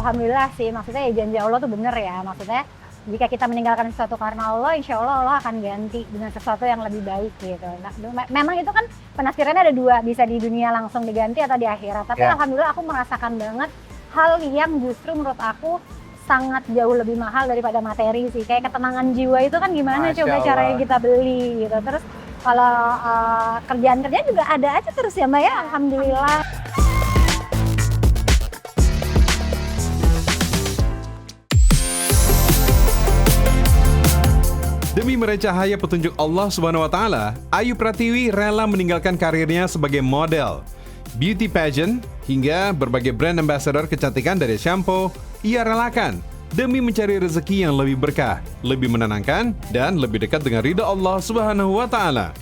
alhamdulillah sih, maksudnya ya janji Allah tuh bener ya, maksudnya jika kita meninggalkan sesuatu karena Allah, insya Allah Allah akan ganti dengan sesuatu yang lebih baik gitu. Nah, memang itu kan penafsirannya ada dua, bisa di dunia langsung diganti atau di akhirat. Tapi alhamdulillah aku merasakan banget hal yang justru menurut aku sangat jauh lebih mahal daripada materi sih. Kayak ketenangan jiwa itu kan gimana coba caranya kita beli gitu. Terus kalau kerjaan-kerjaan juga ada aja terus ya Mbak ya, alhamdulillah. Demi meraih cahaya petunjuk Allah Subhanahu wa Ta'ala, Ayu Pratiwi rela meninggalkan karirnya sebagai model, beauty pageant, hingga berbagai brand ambassador kecantikan dari shampoo. Ia relakan demi mencari rezeki yang lebih berkah, lebih menenangkan, dan lebih dekat dengan ridha Allah Subhanahu wa Ta'ala.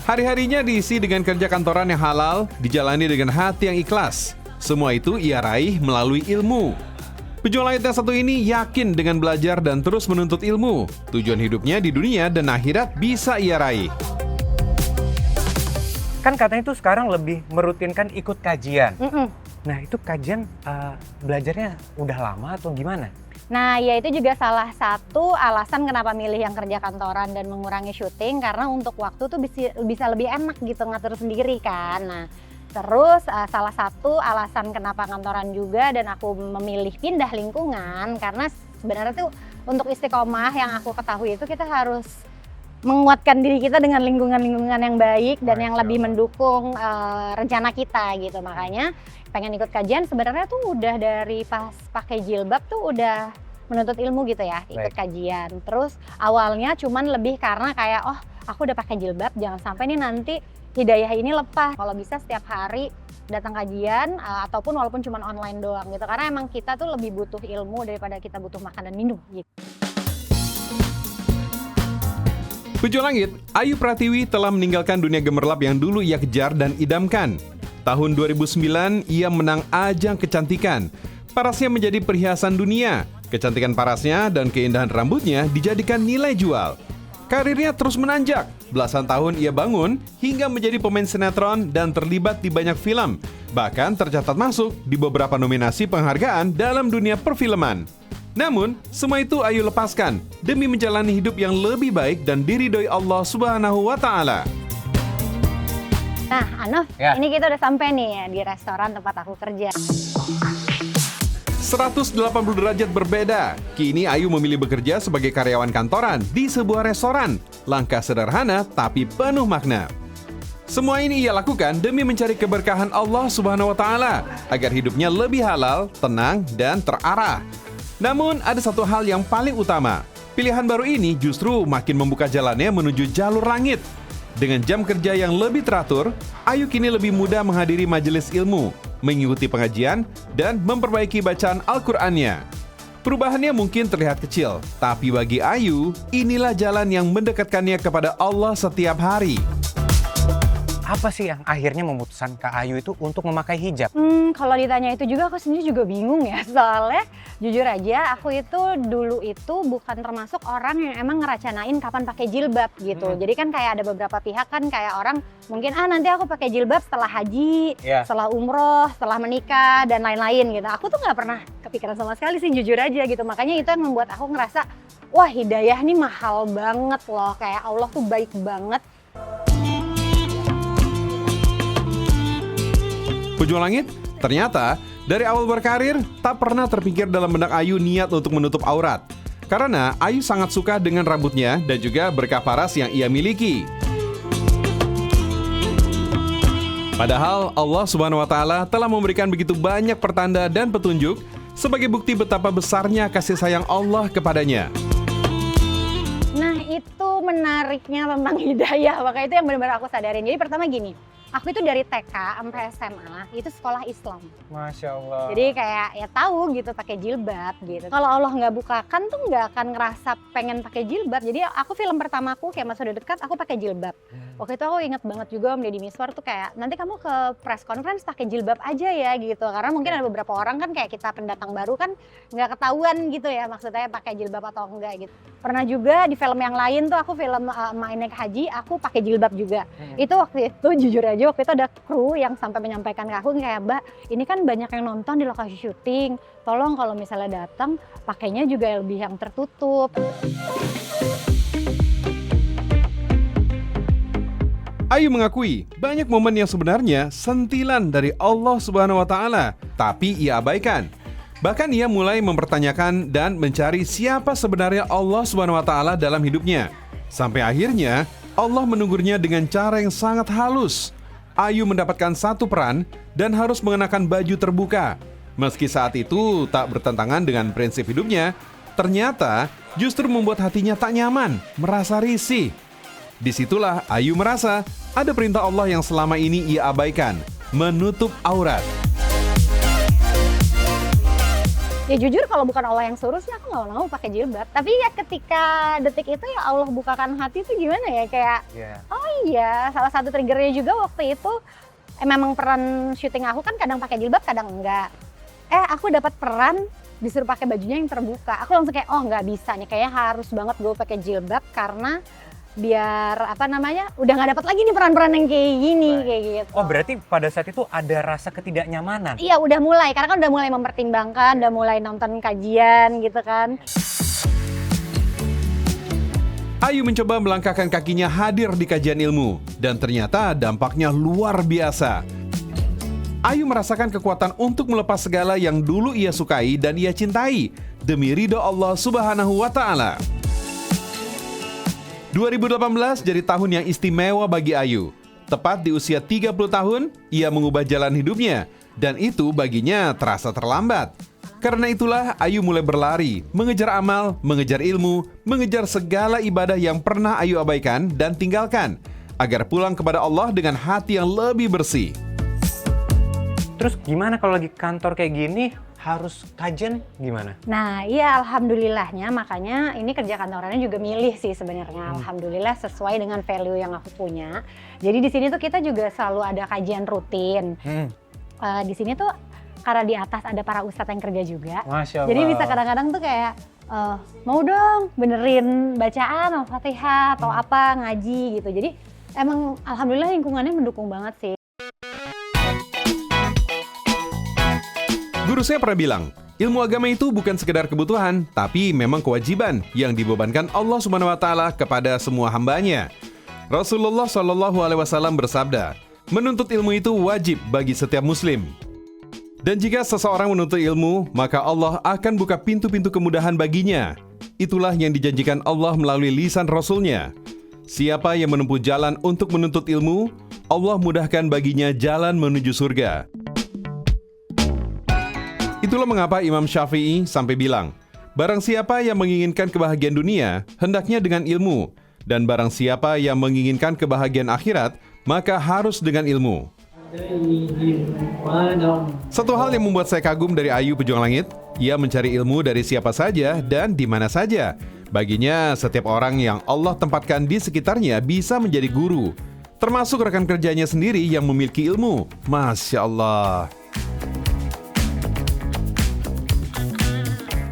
Hari-harinya diisi dengan kerja kantoran yang halal, dijalani dengan hati yang ikhlas. Semua itu ia raih melalui ilmu. Pejuang langit yang satu ini yakin dengan belajar dan terus menuntut ilmu. Tujuan hidupnya di dunia dan akhirat bisa ia raih. Kan katanya itu sekarang lebih merutinkan ikut kajian. Nah itu kajian belajarnya udah lama atau gimana? Nah ya itu juga salah satu alasan kenapa milih yang kerja kantoran dan mengurangi syuting. Karena untuk waktu tuh bisa lebih enak gitu ngatur sendiri kan. Nah terus salah satu alasan kenapa kantoran juga dan aku memilih pindah lingkungan karena sebenarnya tuh untuk istiqomah yang aku ketahui itu kita harus menguatkan diri kita dengan lingkungan-lingkungan yang baik dan yang lebih mendukung rencana kita gitu. Makanya pengen ikut kajian sebenarnya tuh udah dari pas pakai jilbab tuh udah menuntut ilmu gitu ya, ikut kajian. Terus awalnya cuman lebih karena kayak oh aku udah pakai jilbab jangan sampai nih nanti hidayah ini lepas. Kalau bisa setiap hari datang kajian ataupun walaupun cuma online doang gitu. Karena emang kita tuh lebih butuh ilmu daripada kita butuh makan dan minum gitu. Pejuang langit, Ayu Pratiwi telah meninggalkan dunia gemerlap yang dulu ia kejar dan idamkan. Tahun 2009 ia menang ajang kecantikan. Parasnya menjadi perhiasan dunia. Kecantikan parasnya dan keindahan rambutnya dijadikan nilai jual. Karirnya terus menanjak. Belasan tahun ia bangun hingga menjadi pemain sinetron dan terlibat di banyak film. Bahkan tercatat masuk di beberapa nominasi penghargaan dalam dunia perfilman. Namun, semua itu Ayu lepaskan demi menjalani hidup yang lebih baik dan diridhoi Allah Subhanahu wa Ta'ala. Nah, Anof, ini kita udah sampai nih di restoran tempat aku kerja. 180 derajat berbeda. Kini Ayu memilih bekerja sebagai karyawan kantoran di sebuah restoran. Langkah sederhana tapi penuh makna. Semua ini ia lakukan demi mencari keberkahan Allah Subhanahu wa Ta'ala agar hidupnya lebih halal, tenang, dan terarah. Namun ada satu hal yang paling utama. Pilihan baru ini justru makin membuka jalannya menuju jalur langit. Dengan jam kerja yang lebih teratur, Ayu kini lebih mudah menghadiri majelis ilmu, mengikuti pengajian, dan memperbaiki bacaan Al-Qur'annya. Perubahannya mungkin terlihat kecil, tapi bagi Ayu, inilah jalan yang mendekatkannya kepada Allah setiap hari. Apa sih yang akhirnya memutuskan Kak Ayu itu untuk memakai hijab? Kalau ditanya itu juga aku sendiri juga bingung ya. Soalnya jujur aja aku itu dulu itu bukan termasuk orang yang emang ngeracanain kapan pakai jilbab gitu. Jadi kan kayak ada beberapa pihak kan kayak orang mungkin nanti aku pakai jilbab setelah haji, setelah umroh, setelah menikah dan lain-lain gitu. Aku tuh nggak pernah kepikiran sama sekali sih jujur aja gitu. Makanya itu yang membuat aku ngerasa wah hidayah nih mahal banget loh. Kayak Allah tuh baik banget. Pejuang langit, ternyata dari awal berkarir tak pernah terpikir dalam benak Ayu niat untuk menutup aurat. Karena Ayu sangat suka dengan rambutnya dan juga berkah paras yang ia miliki. Padahal Allah Subhanahu wa Ta'ala telah memberikan begitu banyak pertanda dan petunjuk sebagai bukti betapa besarnya kasih sayang Allah kepadanya. Nah itu menariknya tentang hidayah, makanya itu yang benar-benar aku sadarin. Jadi pertama gini, aku itu dari TK sampai SMA itu sekolah Islam. Masya Allah. Jadi kayak ya tahu gitu pakai jilbab gitu. Kalau Allah nggak bukakan tuh nggak akan ngerasa pengen pakai jilbab. Jadi aku film pertamaku kayak Mas Udah Dekat aku pakai jilbab. Waktu itu aku inget banget juga Om Deddy Miswar tuh kayak, nanti kamu ke press conference pakai jilbab aja ya gitu. Karena mungkin ada beberapa orang kan kayak kita pendatang baru kan nggak ketahuan gitu ya maksudnya pakai jilbab atau enggak gitu. Pernah juga di film yang lain tuh aku film main naik haji, aku pakai jilbab juga. Itu waktu itu jujur aja waktu itu ada kru yang sampai menyampaikan ke aku kayak, Mbak ini kan banyak yang nonton di lokasi syuting. Tolong kalau misalnya datang pakainya juga lebih yang tertutup. Ayu mengakui banyak momen yang sebenarnya sentilan dari Allah Subhanahu wa Ta'ala, tapi ia abaikan. Bahkan ia mulai mempertanyakan dan mencari siapa sebenarnya Allah Subhanahu wa Ta'ala dalam hidupnya. Sampai akhirnya Allah menegurnya dengan cara yang sangat halus. Ayu mendapatkan satu peran dan harus mengenakan baju terbuka. Meski saat itu tak bertentangan dengan prinsip hidupnya, ternyata justru membuat hatinya tak nyaman, merasa risih. Disitulah Ayu merasa ada perintah Allah yang selama ini ia abaikan, menutup aurat. Ya jujur kalau bukan Allah yang suruh sih aku nggak mau pakai jilbab. Tapi ya ketika detik itu ya Allah bukakan hati itu gimana ya kayak oh iya salah satu triggernya juga waktu itu memang peran syuting aku kan kadang pakai jilbab kadang enggak. Aku dapat peran disuruh pakai bajunya yang terbuka. Aku langsung kayak oh nggak bisa nih kayaknya harus banget gue pakai jilbab karena biar udah nggak dapat lagi nih peran-peran yang kayak gini kayak gitu. Oh berarti pada saat itu ada rasa ketidaknyamanan? Iya udah mulai karena kan udah mulai mempertimbangkan, udah mulai nonton kajian gitu kan. Ayu mencoba melangkahkan kakinya hadir di kajian ilmu dan ternyata dampaknya luar biasa. Ayu merasakan kekuatan untuk melepas segala yang dulu ia sukai dan ia cintai demi ridho Allah Subhanahu wa Ta'ala. 2018 jadi tahun yang istimewa bagi Ayu. Tepat di usia 30 tahun, ia mengubah jalan hidupnya. Dan itu baginya terasa terlambat. Karena itulah Ayu mulai berlari, mengejar amal, mengejar ilmu, mengejar segala ibadah yang pernah Ayu abaikan dan tinggalkan. Agar pulang kepada Allah dengan hati yang lebih bersih. Terus gimana kalau lagi kantor kayak gini? Harus kajian gimana? Nah iya alhamdulillahnya makanya ini kerja kantorannya juga milih sih sebenarnya. Alhamdulillah sesuai dengan value yang aku punya. Jadi di sini tuh kita juga selalu ada kajian rutin. Di sini tuh karena di atas ada para ustadz yang kerja juga. Masya Allah. Jadi bisa kadang-kadang tuh kayak mau dong benerin bacaan Al-Fatihah atau apa ngaji gitu. Jadi emang alhamdulillah lingkungannya mendukung banget sih. Guru saya pernah bilang, ilmu agama itu bukan sekedar kebutuhan, tapi memang kewajiban yang dibebankan Allah Subhanahu wa Ta'ala kepada semua hambanya. Rasulullah SAW bersabda, menuntut ilmu itu wajib bagi setiap muslim. Dan jika seseorang menuntut ilmu, maka Allah akan buka pintu-pintu kemudahan baginya. Itulah yang dijanjikan Allah melalui lisan Rasul-Nya. Siapa yang menempuh jalan untuk menuntut ilmu, Allah mudahkan baginya jalan menuju surga. Itulah mengapa Imam Syafi'i sampai bilang, barang siapa yang menginginkan kebahagiaan dunia, hendaknya dengan ilmu. Dan barang siapa yang menginginkan kebahagiaan akhirat, maka harus dengan ilmu. Satu hal yang membuat saya kagum dari Ayu Pejuang Langit, ia mencari ilmu dari siapa saja dan di mana saja. Baginya, setiap orang yang Allah tempatkan di sekitarnya bisa menjadi guru. Termasuk rekan kerjanya sendiri yang memiliki ilmu. Masya Allah.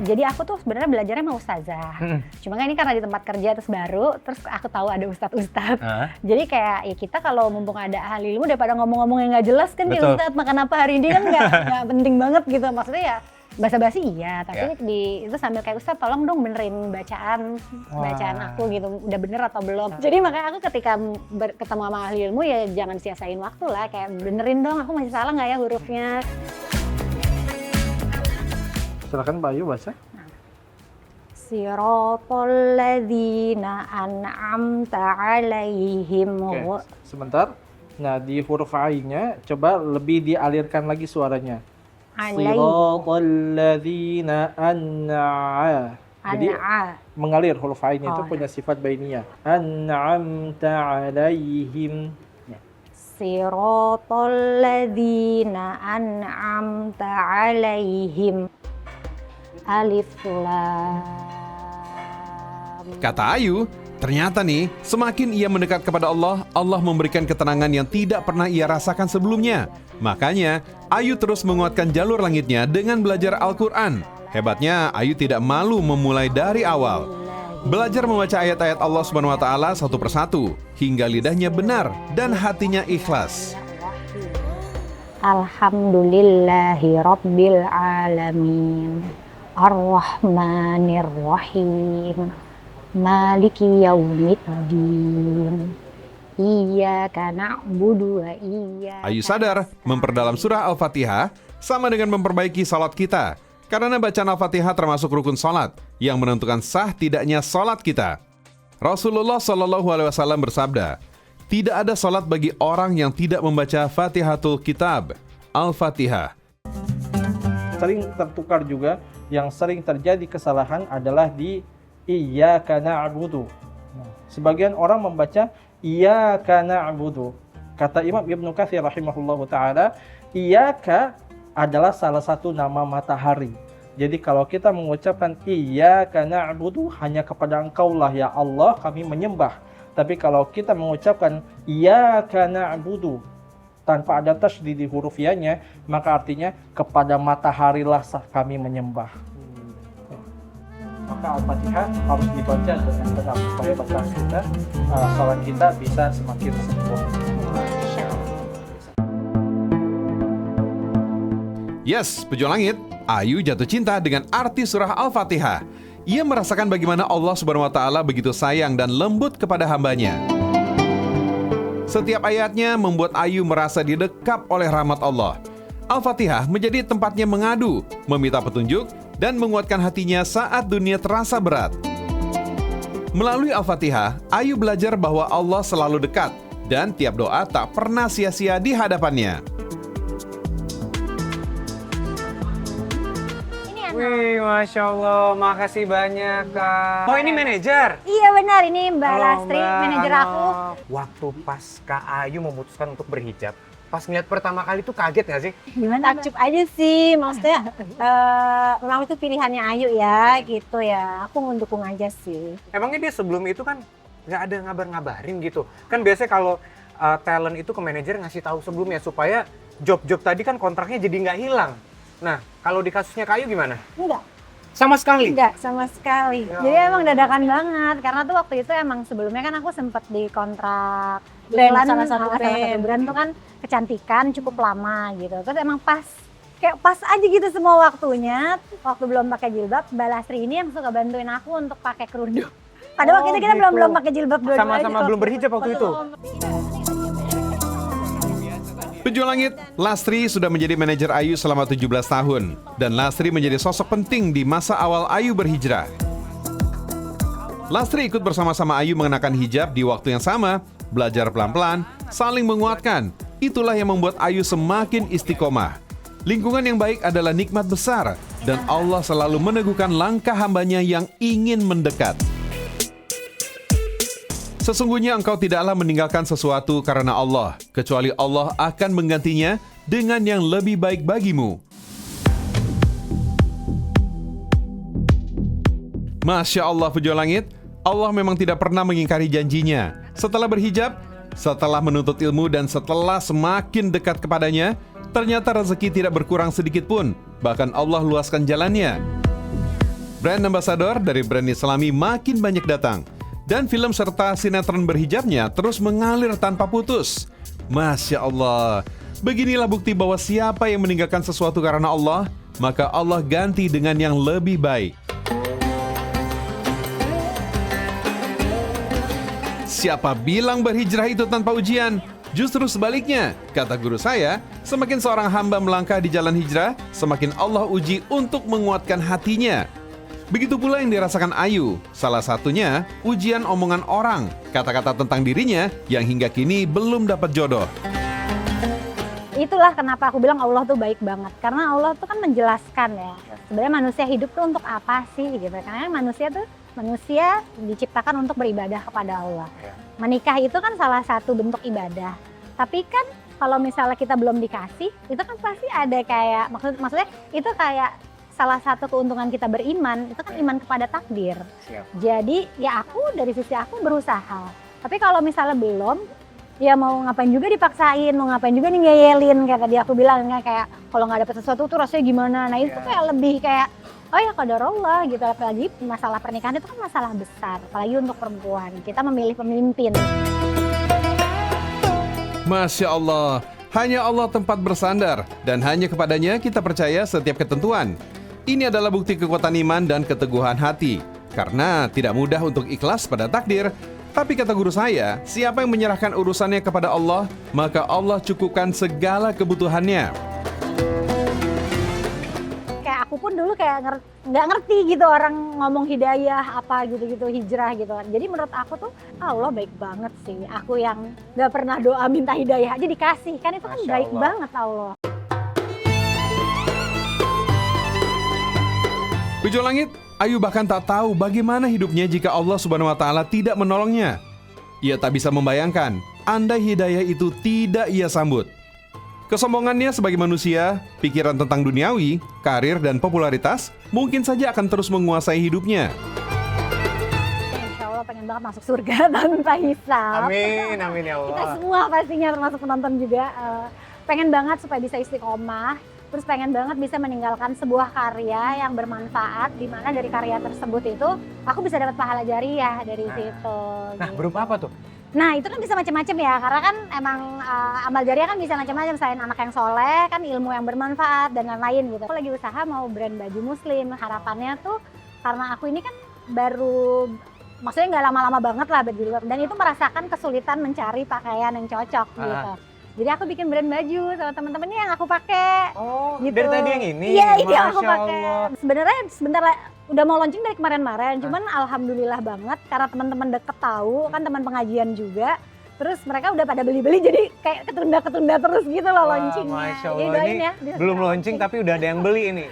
Jadi aku tuh sebenarnya belajarnya sama ustazah. Cuma kan ini karena di tempat kerja terus baru, terus aku tahu ada ustadz-ustadz. Jadi kayak ya kita kalau mumpung ada ahli ilmu daripada ngomong-ngomong yang nggak jelas kan ya ustadz makan apa hari ini kan nggak penting banget gitu. Maksudnya ya basa-basi iya, tapi itu sambil kayak ustadz tolong dong benerin bacaan aku gitu, udah bener atau belum. Jadi makanya aku ketika ketemu sama ahli ilmu ya jangan sia-siain waktu lah, kayak benerin dong aku masih salah nggak ya hurufnya. Silakan Mbak Ayu baca. Siratal ladzina an'amta 'alaihim. Oke, sebentar. Nah, di huruf A-nya coba lebih dialirkan lagi suaranya. Siratal ladzina an'a. Jadi mengalir huruf A-nya itu punya sifat bainiyah. An'amta 'alaihim. Siratal ladzina an'amta 'alaihim. Alif Lam. Kata Ayu, Ternyata nih, semakin ia mendekat kepada Allah, Allah memberikan ketenangan yang tidak pernah ia rasakan sebelumnya. Makanya, Ayu terus menguatkan jalur langitnya dengan belajar Al-Quran. Hebatnya, Ayu tidak malu memulai dari awal. Belajar membaca ayat-ayat Allah SWT satu persatu, hingga lidahnya benar dan hatinya ikhlas. Alhamdulillahi Rabbil Alamin, Ar-Rahmanir-Rahim, Maliki Yaumiddin, Iyyaka na'budu wa iyyaka. Ayu sadar, memperdalam surah Al-Fatihah sama dengan memperbaiki salat kita. Karena bacaan Al-Fatihah termasuk rukun salat yang menentukan sah tidaknya salat kita. Rasulullah SAW bersabda, tidak ada salat bagi orang yang tidak membaca Fatihatul Kitab, Al-Fatihah. Sering tertukar juga, yang sering terjadi kesalahan adalah di Iyyaka na'budu. Sebagian orang membaca Iyyaka na'budu. Kata Imam Ibnu Katsir rahimahullahu ta'ala, Iyyaka adalah salah satu nama matahari. Jadi kalau kita mengucapkan Iyyaka na'budu, hanya kepada Engkaulah ya Allah kami menyembah. Tapi kalau kita mengucapkan Iyyaka na'budu tanpa ada tasydid di huruf ya-nya, maka artinya kepada mataharilah kami menyembah. Maka Al-Fatihah harus dibaca dengan benar supaya bacaan kita, salat kita bisa semakin sempurna. Yes, pejuang langit, Ayu jatuh cinta dengan arti surah Al-Fatihah. Ia merasakan bagaimana Allah SWT begitu sayang dan lembut kepada hambanya. Setiap ayatnya membuat Ayu merasa didekap oleh rahmat Allah. Al-Fatihah menjadi tempatnya mengadu, meminta petunjuk, dan menguatkan hatinya saat dunia terasa berat. Melalui Al-Fatihah, Ayu belajar bahwa Allah selalu dekat, dan tiap doa tak pernah sia-sia di hadapannya. Wih, Masya Allah, makasih banyak Kak. Oh ini manajer? Iya benar, ini Mbak Halo, Lastri, Mbak. manajer Halo. aku. Waktu pas Kak Ayu memutuskan untuk berhijab, pas ngeliat pertama kali tuh kaget gak sih? Gimana? Takjub aja sih, maksudnya memang itu pilihannya Ayu ya, gitu ya. Aku mendukung aja sih. Emangnya dia sebelum itu kan nggak ada ngabar-ngabarin gitu? Kan biasanya kalau talent itu ke manajer ngasih tahu sebelumnya supaya job-job tadi kan kontraknya jadi nggak hilang. Nah, kalau di kasusnya Kak Ayu gimana? Enggak, Sama sekali? enggak sama sekali. Ya. Jadi emang dadakan banget, karena tuh waktu itu emang sebelumnya kan aku sempet di kontrak Brand, iklan salah satu sama brand. brand tuh kan kecantikan cukup lama gitu. Terus emang kayak pas aja gitu semua waktunya. Waktu belum pakai jilbab, Mbak Lastri ini yang suka bantuin aku untuk pakai kerudung. Pada waktu itu kita gitu. belum pakai jilbab dua-duanya. Sama-sama belum berhijab waktu itu? Pejuang langit, Lastri sudah menjadi manajer Ayu selama 17 tahun. Dan Lastri menjadi sosok penting di masa awal Ayu berhijrah. Lastri ikut bersama-sama Ayu mengenakan hijab di waktu yang sama, belajar pelan-pelan, saling menguatkan. Itulah yang membuat Ayu semakin istiqomah. Lingkungan yang baik adalah nikmat besar, dan Allah selalu meneguhkan langkah hambanya yang ingin mendekat. Sesungguhnya engkau tidaklah meninggalkan sesuatu karena Allah, kecuali Allah akan menggantinya dengan yang lebih baik bagimu. Masya Allah, pejuang langit, Allah memang tidak pernah mengingkari janjinya. Setelah berhijab, setelah menuntut ilmu, dan setelah semakin dekat kepadanya, ternyata rezeki tidak berkurang sedikit pun. Bahkan Allah luaskan jalannya. Brand ambassador dari brand Islami makin banyak datang. Dan film serta sinetron berhijabnya terus mengalir tanpa putus. Masya Allah. Beginilah bukti bahwa siapa yang meninggalkan sesuatu karena Allah, maka Allah ganti dengan yang lebih baik. Siapa bilang berhijrah itu tanpa ujian? Justru sebaliknya, kata guru saya, semakin seorang hamba melangkah di jalan hijrah, semakin Allah uji untuk menguatkan hatinya. Begitu pula yang dirasakan Ayu, salah satunya ujian omongan orang, kata-kata tentang dirinya yang hingga kini belum dapat jodoh. Itulah kenapa aku bilang Allah tuh baik banget, karena Allah tuh kan menjelaskan ya, sebenarnya manusia hidup tuh untuk apa sih gitu. Karena manusia diciptakan untuk beribadah kepada Allah. Menikah itu kan salah satu bentuk ibadah. Tapi kan kalau misalnya kita belum dikasih, itu kan pasti ada kayak maksudnya itu kayak salah satu keuntungan kita beriman itu kan iman kepada takdir. Siap. Jadi ya aku dari sisi aku berusaha. Tapi kalau misalnya belum, ya mau ngapain juga dipaksain, mau ngapain juga ngeyelin kayak tadi aku bilang kayak kalau nggak dapet sesuatu tuh rasanya gimana. Nah itu kayak lebih kayak oh ya qadarullah gitu. Apalagi masalah pernikahan itu kan masalah besar, apalagi untuk perempuan. Kita memilih pemimpin. Masya Allah, hanya Allah tempat bersandar dan hanya kepadanya kita percaya setiap ketentuan. Ini adalah bukti kekuatan iman dan keteguhan hati. Karena tidak mudah untuk ikhlas pada takdir. Tapi kata guru saya, siapa yang menyerahkan urusannya kepada Allah, maka Allah cukupkan segala kebutuhannya. Kayak aku pun dulu kayak nggak ngerti gitu orang ngomong hidayah apa gitu-gitu, hijrah gitu kan. Jadi menurut aku tuh Allah baik banget sih. Aku yang nggak pernah doa minta hidayah aja dikasih, kan itu kan Masya baik Allah. banget Allah. Tujuh langit, Ayu bahkan tak tahu bagaimana hidupnya jika Allah Subhanahu wa Ta'ala tidak menolongnya. Ia tak bisa membayangkan andai hidayah itu tidak ia sambut. Kesombongannya sebagai manusia, pikiran tentang duniawi, karir dan popularitas mungkin saja akan terus menguasai hidupnya. Insya Allah pengen banget masuk surga tanpa hisab. Amin, amin ya Kita Allah. semua pastinya termasuk penonton juga pengen banget supaya bisa istiqomah. Terus pengen banget bisa meninggalkan sebuah karya yang bermanfaat, di mana dari karya tersebut itu aku bisa dapat pahala jariah dari situ. Nah, gitu. berupa apa tuh? Nah itu kan bisa macam-macam ya, karena kan emang amal jariah kan bisa macam-macam, selain anak yang soleh, kan ilmu yang bermanfaat dan lain-lain gitu. Aku lagi usaha mau brand baju muslim, harapannya tuh karena aku ini kan baru, maksudnya nggak lama-lama banget lah berjilbab, dan itu merasakan kesulitan mencari pakaian yang cocok gitu. Jadi aku bikin brand baju sama temen-temennya yang aku pakai. Oh, Gitu. dari tadi yang ini? Iya, itu yang aku Masya pakai. Allah. Sebenarnya sebentar udah mau launching dari kemarin-kemarin, cuman alhamdulillah banget karena teman-teman deket tahu, kan teman pengajian juga. Terus mereka udah pada beli-beli, jadi kayak ketunda-ketunda terus gitu loh Wah, launchingnya. Masya Jadi Allah, doain ini ya, bisa belum segera launching tapi udah ada yang beli ini.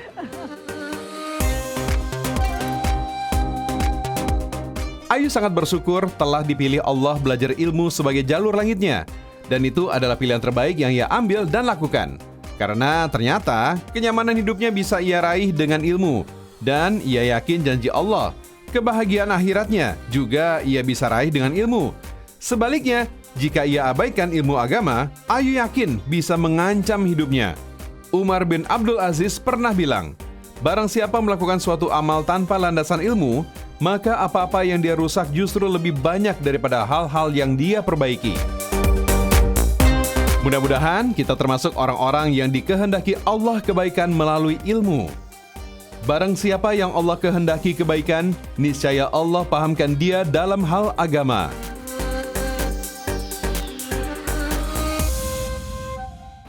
Ayu sangat bersyukur telah dipilih Allah belajar ilmu sebagai jalur langitnya. Dan itu adalah pilihan terbaik yang ia ambil dan lakukan. Karena ternyata kenyamanan hidupnya bisa ia raih dengan ilmu. Dan ia yakin janji Allah, kebahagiaan akhiratnya juga ia bisa raih dengan ilmu. Sebaliknya, jika ia abaikan ilmu agama, Ayu yakin bisa mengancam hidupnya. Umar bin Abdul Aziz pernah bilang, barang siapa melakukan suatu amal tanpa landasan ilmu, maka apa-apa yang dia rusak justru lebih banyak daripada hal-hal yang dia perbaiki. Mudah-mudahan kita termasuk orang-orang yang dikehendaki Allah kebaikan melalui ilmu. Barang siapa yang Allah kehendaki kebaikan, niscaya Allah pahamkan dia dalam hal agama.